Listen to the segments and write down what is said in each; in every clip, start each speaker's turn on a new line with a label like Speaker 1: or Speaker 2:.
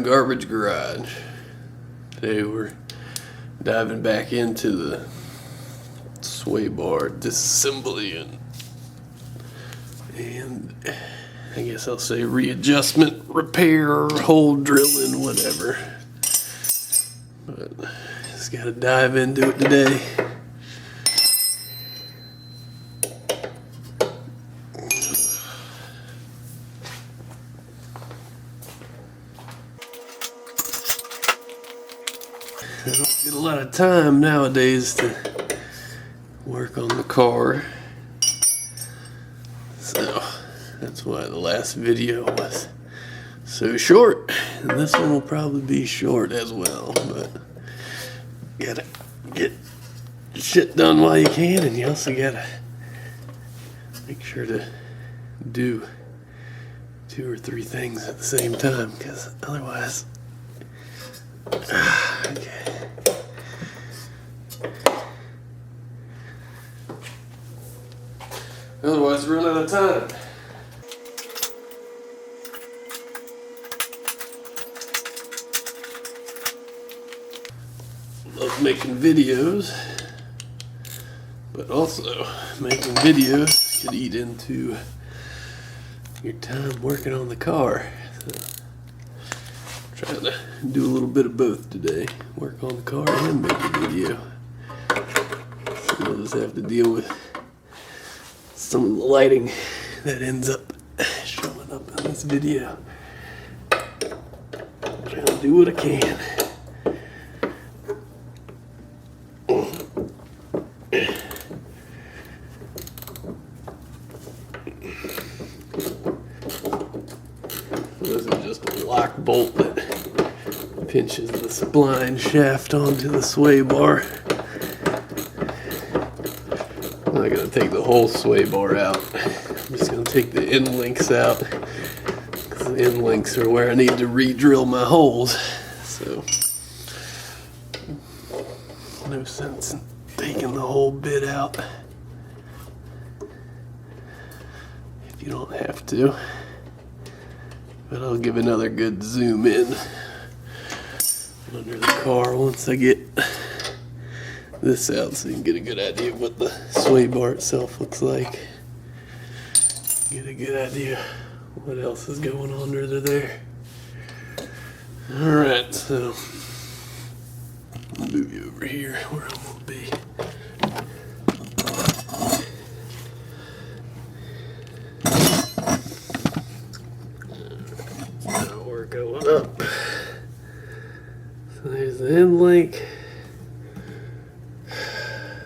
Speaker 1: and Garbage Garage. Today we're diving back into the sway bar disassembly and I guess I'll say readjustment, repair, hole drilling, whatever. But just gotta dive into it today. I don't get a lot of time nowadays to work on the car, so that's why the last video was so short, and this one will probably be short as well, but gotta get shit done while you can, and you also gotta make sure to do 2 or 3 things at the same time, because otherwise okay. Otherwise, run out of time. Love making videos, but also making videos could eat into your time working on the car. So, trying to do a little bit of both today. Work on the car and make a video. So we'll just have to deal with some of the lighting that ends up showing up in this video. Trying to do what I can. This is just a lock bolt that pinches the spline shaft onto the sway bar. I'm not going to take the whole sway bar out. I'm just going to take the end links out, because the end links are where I need to re-drill my holes. So, no sense in taking the whole bit out if you don't have to. But I'll give another good zoom in under the car once I get this out, so you can get a good idea of what the sway bar itself looks like. Get a good idea what else is going on under there. Alright, so I'll move you over here where I'm going to be. Now we're going up. So there's the end link.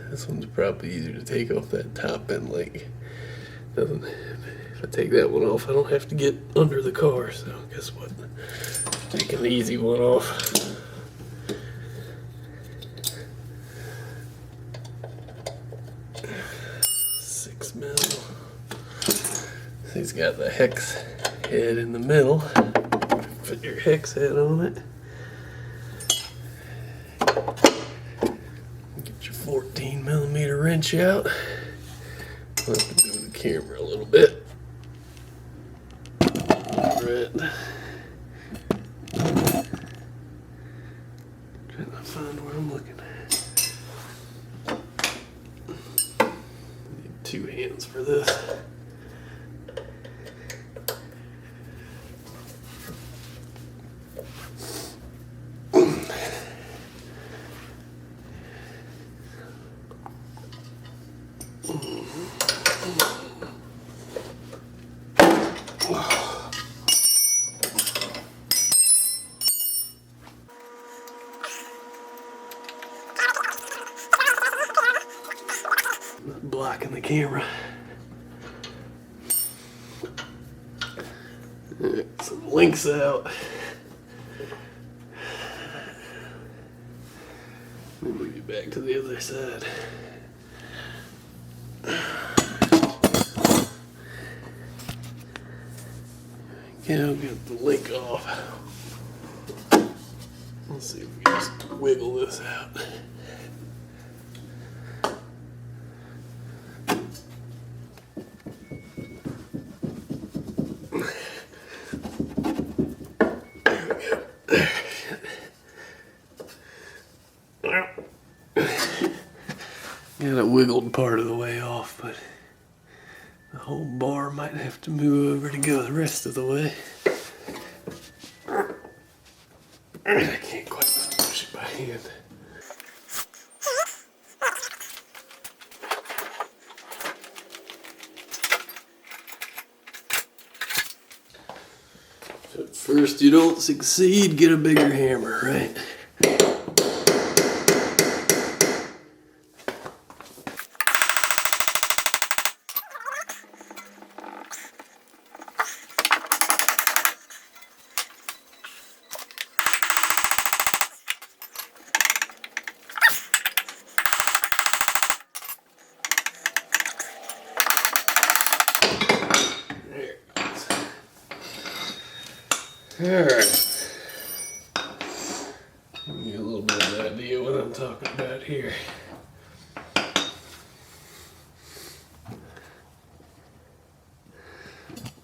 Speaker 1: This one's probably easier to take off that top end link. Doesn't, if I take that one off, I don't have to get under the car. So guess what? Take an easy one off. $6 mil. He's got the hex head in the middle. Put your hex head on it. 14mm wrench out. I'll have to move the camera a little bit. Alright. Trying to find where I'm looking at. Need 2 hands for this. Blocking the camera. Alright, some links out. Let me move you back to the other side. Okay, I'll get the link off. Let's see if we can just wiggle this out. There we go. Kind of wiggled part of the way off, but the whole bar might have to move over to go the rest of the way. I can't quite push it by hand. So at first you don't succeed, get a bigger hammer, right? Alright. Give you a little bit of an idea what I'm talking about here.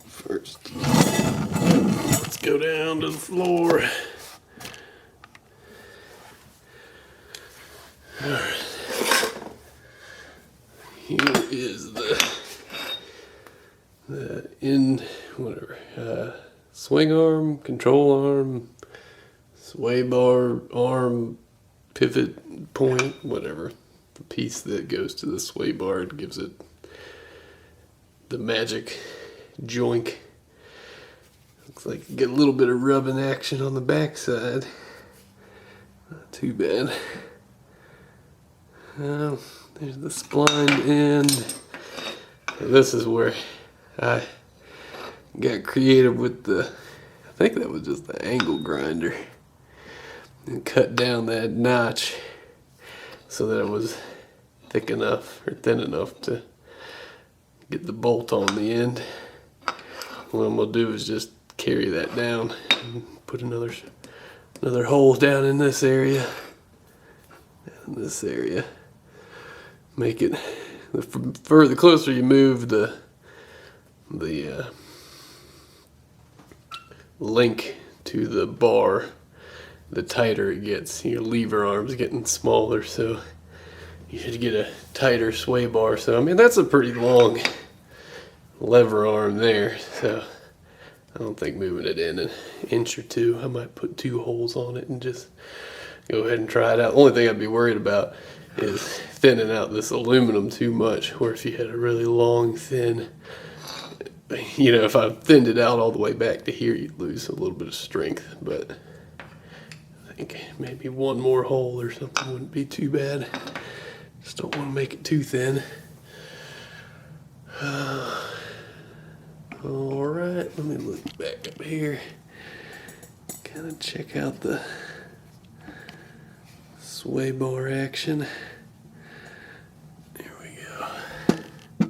Speaker 1: First, let's go down to the floor. Alright. Here is the swing arm, control arm, sway bar arm, pivot point, whatever. The piece that goes to the sway bar and gives it the magic joink. Looks like you get a little bit of rubbing action on the backside. Not too bad. There's the splined end. This is where I got creative with I think that was just the angle grinder, and cut down that notch so that it was thick enough or thin enough to get the bolt on the end. What I'm gonna do is just carry that down and put another hole down in this area, make it the closer you move the link to the bar, the tighter it gets. Your lever arm's getting smaller, so you should get a tighter sway bar. So I mean, that's a pretty long lever arm there, so I don't think moving it in an inch or two. I might put 2 holes on it and just go ahead and try it out. The only thing I'd be worried about is thinning out this aluminum too much, where if you had a really long, thin, if I thinned it out all the way back to here, you'd lose a little bit of strength. But I think maybe 1 more hole or something wouldn't be too bad. Just don't want to make it too thin. Alright, let me look back up here. Kind of check out the sway bar action. There we go.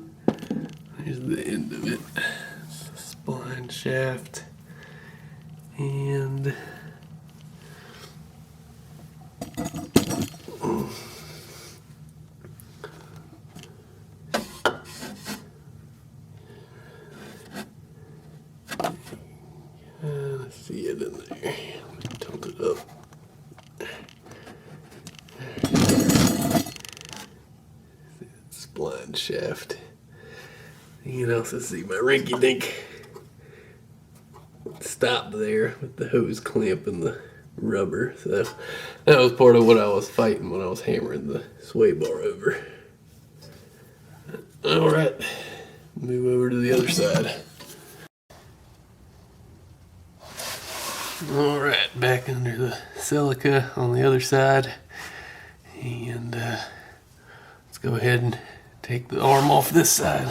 Speaker 1: Here's the end of it. It's the spline shaft. And see it in there. Let me tilt it up. Spline shaft. You can also see my rinky dink stop there with the hose clamp and the rubber. So that was part of what I was fighting when I was hammering the sway bar over. Alright, move over to the other side. Alright, back under the Celica on the other side, and let's go ahead and take the arm off this side.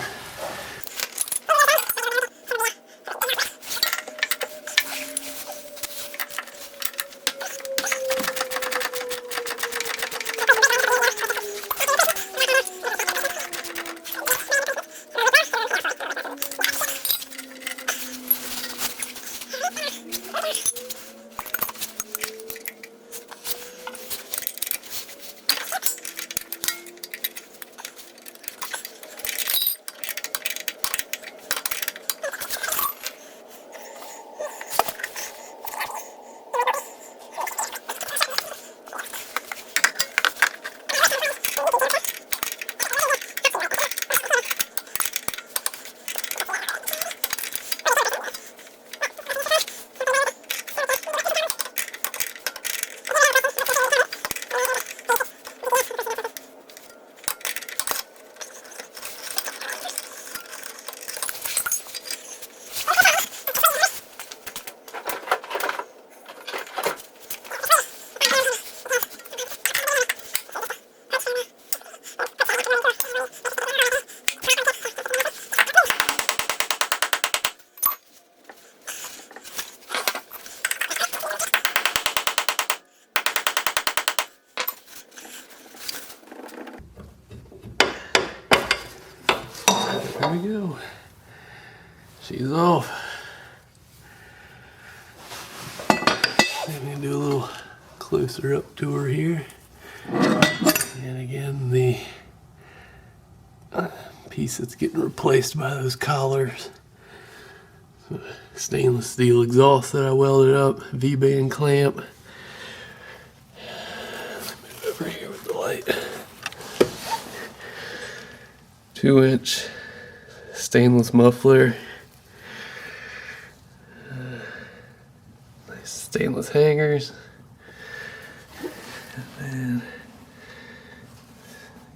Speaker 1: we go. She's off. I'm gonna do a little closer up to her here. And again, the piece that's getting replaced by those collars. Stainless steel exhaust that I welded up, V-band clamp. Move over here with the light. 2-inch stainless muffler. Nice stainless hangers. And then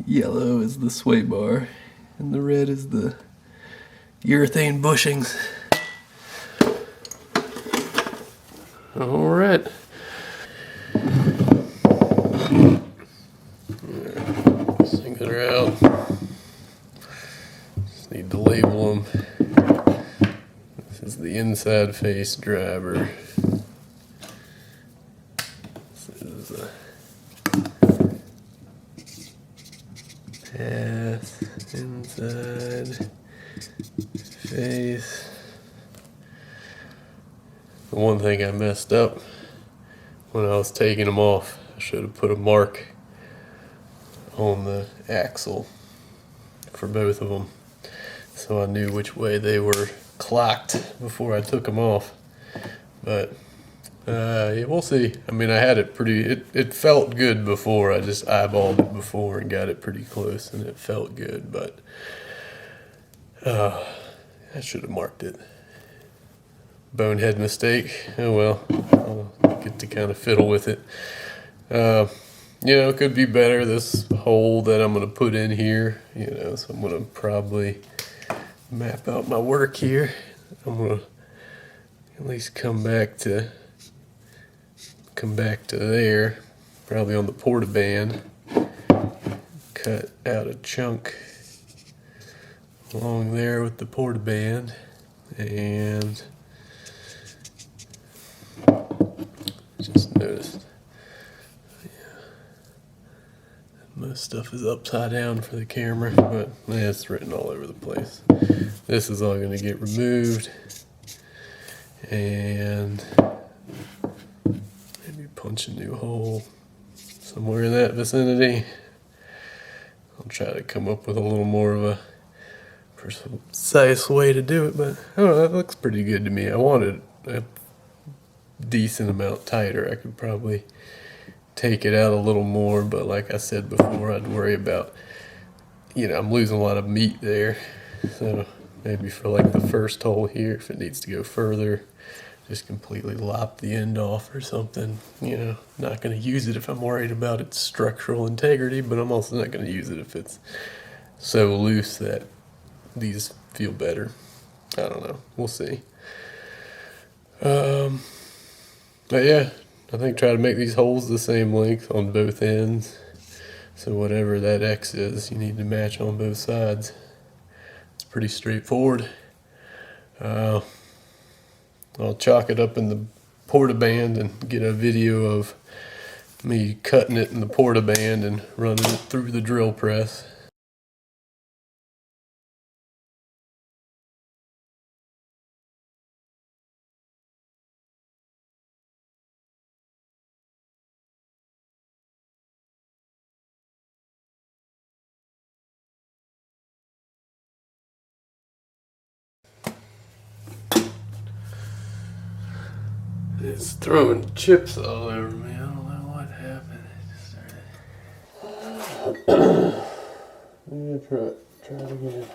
Speaker 1: yellow is the sway bar, and the red is the urethane bushings. All right. These things are out. Just need to label them. This is the inside face driver. This is a path inside face. The one thing I messed up when I was taking them off, I should have put a mark on the axle for both of them, so I knew which way they were clocked before I took them off. But yeah, we'll see. I mean, I had it it felt good before. I just eyeballed it before and got it pretty close, and it felt good. But I should have marked it. Bonehead mistake. Oh well, I'll get to kind of fiddle with it. You know, it could be better, this hole that I'm going to put in here, you know, so I'm going to probably map out my work here. I'm going to at least come back to there, probably on the portaband, cut out a chunk along there with the portaband, and just noticed most stuff is upside down for the camera, but it's written all over the place. This is all going to get removed, and maybe punch a new hole somewhere in that vicinity. I'll try to come up with a little more of a precise way to do it, but oh, that looks pretty good to me. I wanted a decent amount tighter. I could probably take it out a little more, but like I said before, I'd worry about, you know, I'm losing a lot of meat there. So maybe for like the first hole here, if it needs to go further, just completely lop the end off or something. You know, not going to use it if I'm worried about its structural integrity, but I'm also not going to use it if it's so loose that these feel better. I don't know. We'll see. But yeah, I think try to make these holes the same length on both ends. So whatever that X is, you need to match on both sides. It's pretty straightforward. I'll chalk it up in the portaband and get a video of me cutting it in the portaband and running it through the drill press. It's throwing chips all over me. I don't know what happened. It just started. I'm gonna try it again.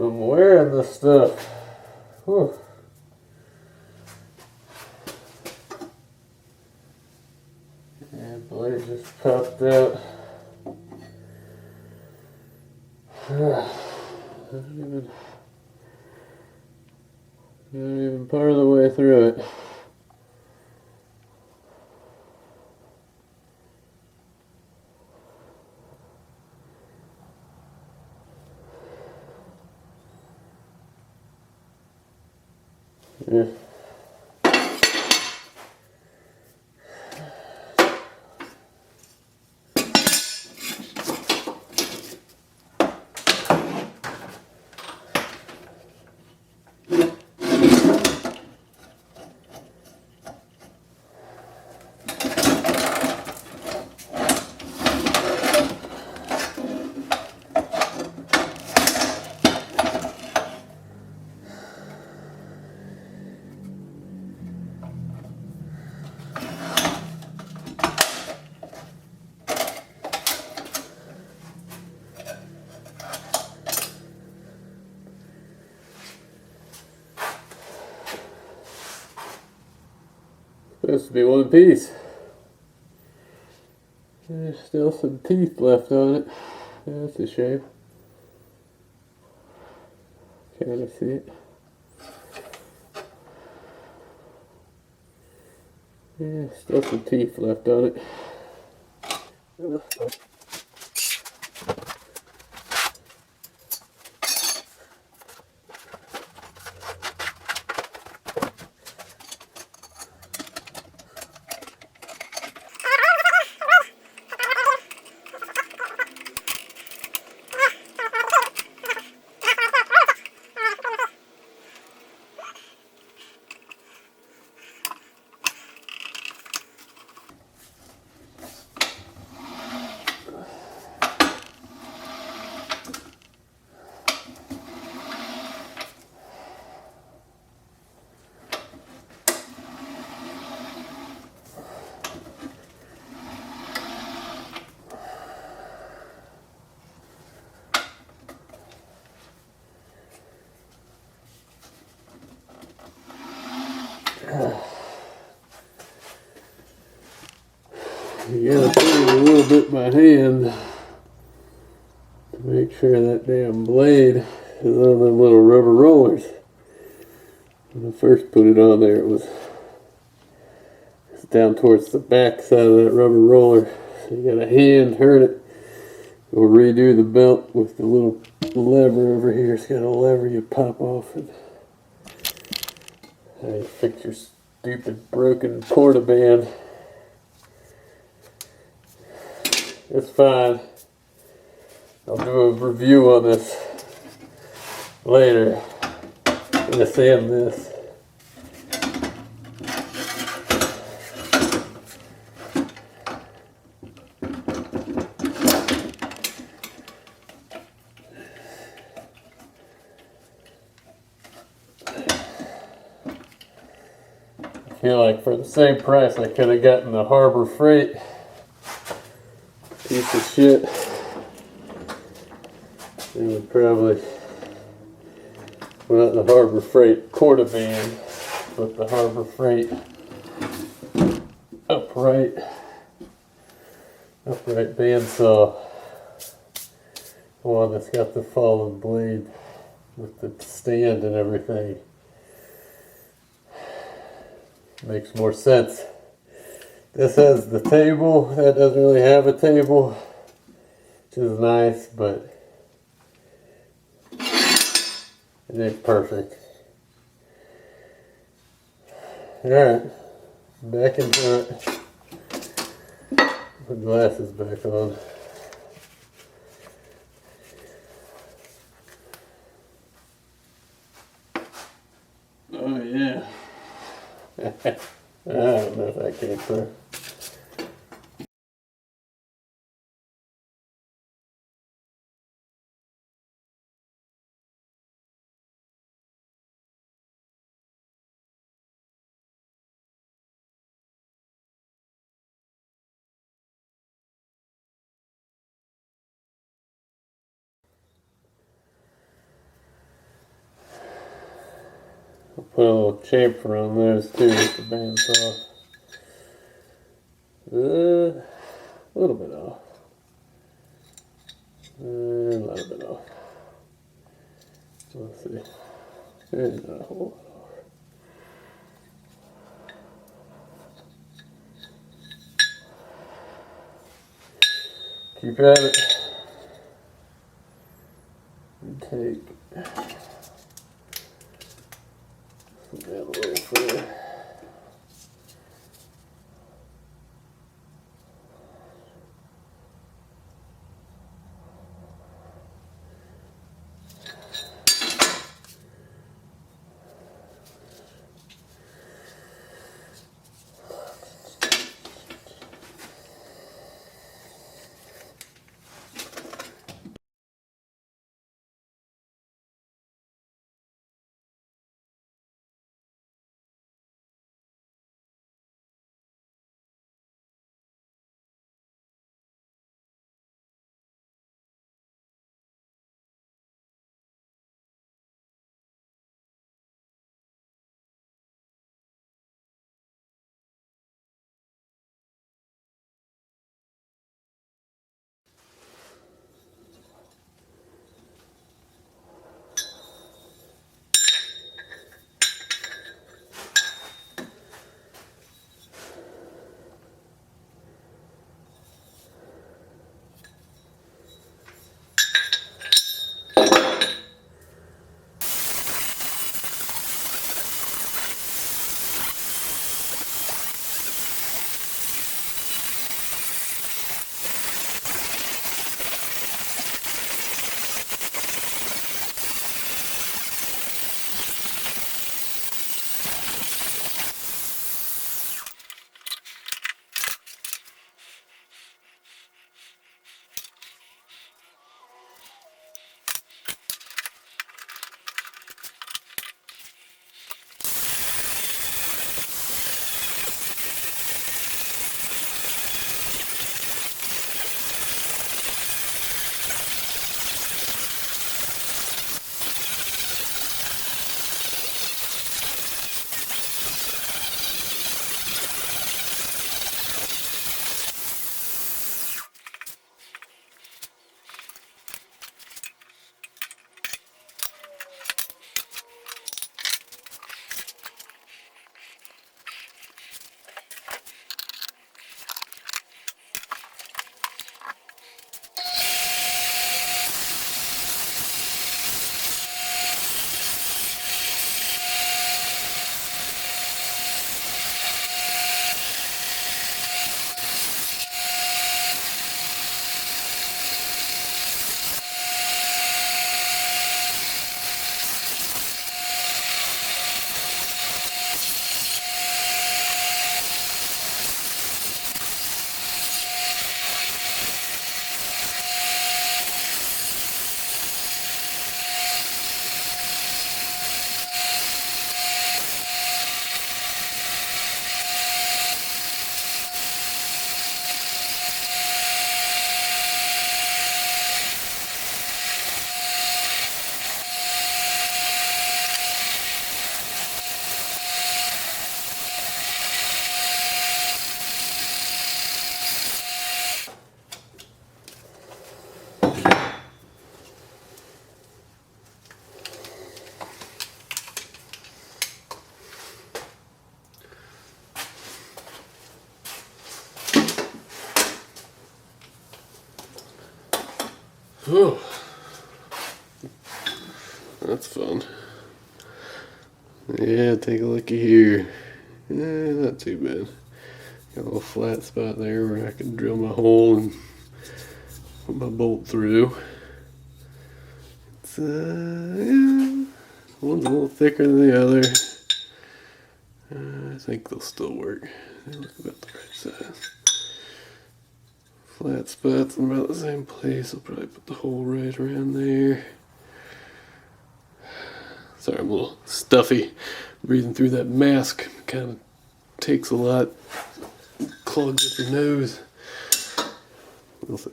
Speaker 1: I'm wearing this stuff. Whew. And blade just popped out. Not even part of the way through it. Yeah. Supposed to be one piece. There's still some teeth left on it. That's a shame. Kind of see it. Yeah, still some teeth left on it. You gotta put it a little bit by hand to make sure that damn blade is on them little rubber rollers. When I first put it on there, it's down towards the back side of that rubber roller. So you gotta hand turn it. We'll redo the belt with the little lever over here. It's got a lever you pop off and you fix your stupid broken portaband. It's fine. I'll do a review on this later. I'm gonna sand this. I feel like for the same price I could have gotten the Harbor Freight piece of shit. It would probably, well, not the Harbor Freight portaband, but the Harbor Freight upright bandsaw. The one that's got the fallen blade with the stand and everything. Makes more sense. This has the table. That doesn't really have a table, which is nice, but it ain't perfect. Alright, back in front. Put glasses back on. Oh yeah. I don't know if that came through. Put a little chamfer on those too to bounce off. A little bit off. A little bit off. Let's see. There's not a whole lot off. Keep at it. And take that a little further. Oh, that's fun. Yeah, take a looky here. Not too bad. Got a little flat spot there where I can drill my hole and put my bolt through. It's yeah, one's a little thicker than the other. I think they'll still work. They look about the right size. Flat spots in about the same place. I'll probably put the hole right around there. Sorry, I'm a little stuffy. Breathing through that mask kind of takes a lot. Clogs up your nose. Also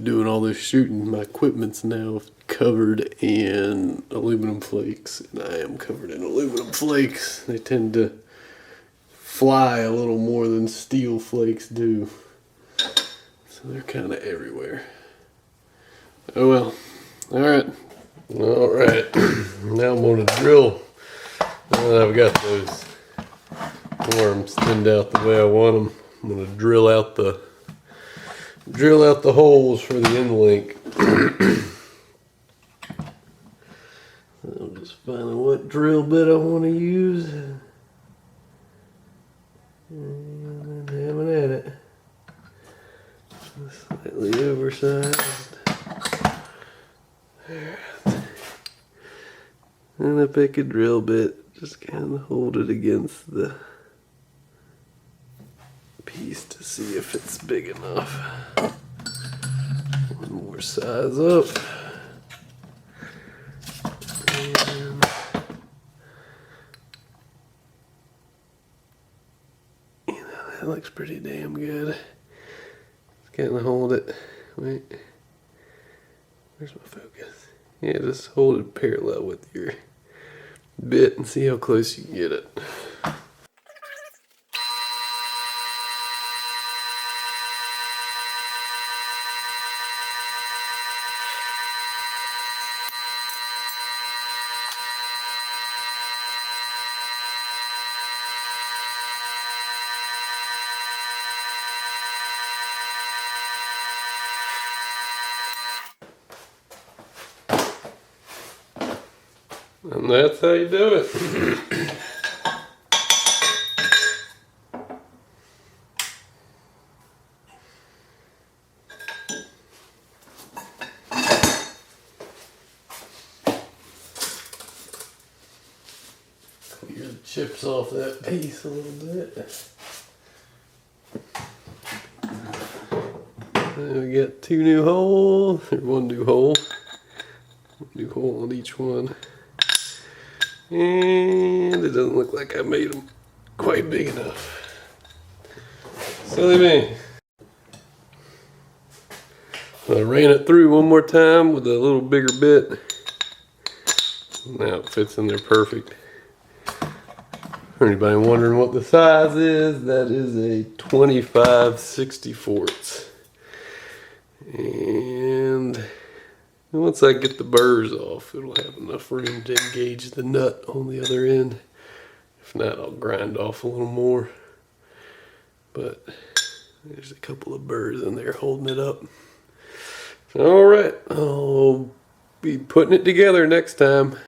Speaker 1: doing all this shooting, my equipment's now covered in aluminum flakes, and I am covered in aluminum flakes. They tend to fly a little more than steel flakes do, so they're kind of everywhere. Oh well. Alright, now I'm going to drill. Now that I've got those arms thinned out the way I want them, I'm going to drill out the holes for the end link. I'm just finding what drill bit I want to use and having at it. Slightly oversized. And I pick a drill bit, just kind of hold it against the piece to see if it's big enough. One more size up. And that looks pretty damn good. Just kind of hold it. Wait. Where's my focus? Yeah, just hold it parallel with your bit and see how close you can get it. And that's how you do it. Clear the chips off that piece a little bit. And we got two new holes, or one new hole. New hole on each one. And it doesn't look like I made them quite big enough. Silly me. I ran it through one more time with a little bigger bit. Now it fits in there perfect. For anybody wondering what the size is, that is a 25/64. And once I get the burrs off, it'll have enough room to engage the nut on the other end. If not, I'll grind off a little more. But there's a couple of burrs in there holding it up. All right, I'll be putting it together next time.